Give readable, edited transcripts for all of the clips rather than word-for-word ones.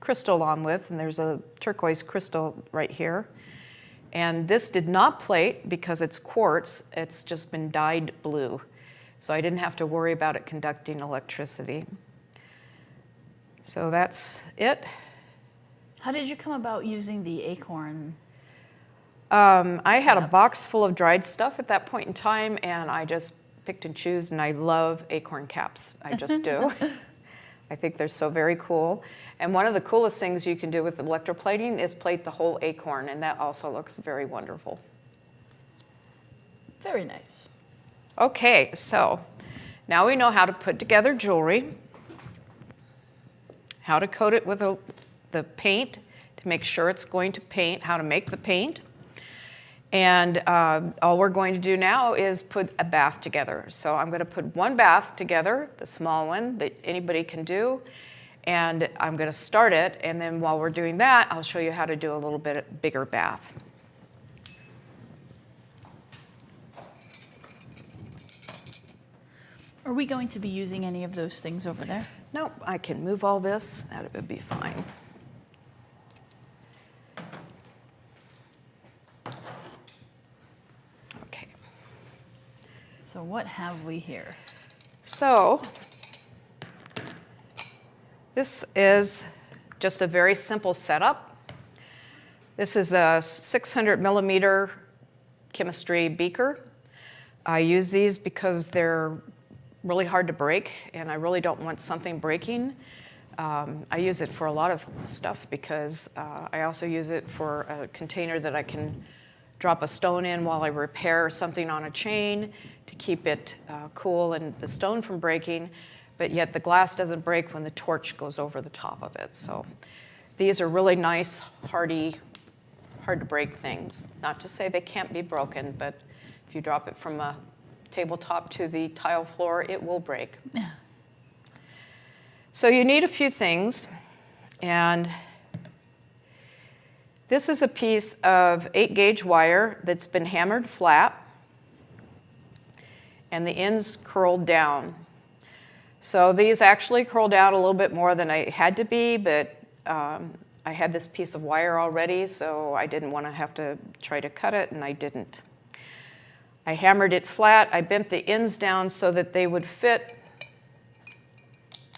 crystal on with, and there's a turquoise crystal right here. And this did not plate because it's quartz, it's just been dyed blue. So I didn't have to worry about it conducting electricity. So that's it. How did you come about using the acorn? I had a caps? box full of dried stuff at that point in time, and I just picked and choose, and I love acorn caps. I just do. I think they're so very cool. And one of the coolest things you can do with electroplating is plate the whole acorn, and that also looks very wonderful. Very nice. Okay, so now we know how to put together jewelry, how to coat it with the paint to make sure it's going to paint, how to make the paint. And all we're going to do now is put a bath together. So I'm going to put one bath together, the small one that anybody can do. And I'm going to start it, and then while we're doing that, I'll show you how to do a little bit bigger bath. Are we going to be using any of those things over there? Nope, I can move all this. That would be fine. Okay. So what have we here? So this is just a very simple setup. This is a 600 millimeter chemistry beaker. I use these because they're really hard to break, and I really don't want something breaking. I use it for a lot of stuff because I also use it for a container that I can drop a stone in while I repair something on a chain to keep it cool and the stone from breaking, but yet the glass doesn't break when the torch goes over the top of it. So these are really nice, hardy, hard to break things. Not to say they can't be broken, but if you drop it from a tabletop to the tile floor, it will break. Yeah. So you need a few things, and this is a piece of 8-gauge wire that's been hammered flat, and the ends curled down. So these actually curled out a little bit more than I had to be, but I had this piece of wire already, so I didn't want to have to try to cut it, and I didn't. I hammered it flat. I bent the ends down so that they would fit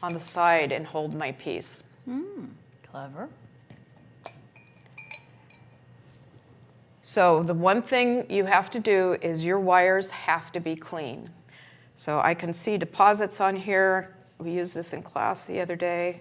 on the side and hold my piece. Clever. So the one thing you have to do is your wires have to be clean. So I can see deposits on here. We used this in class the other day.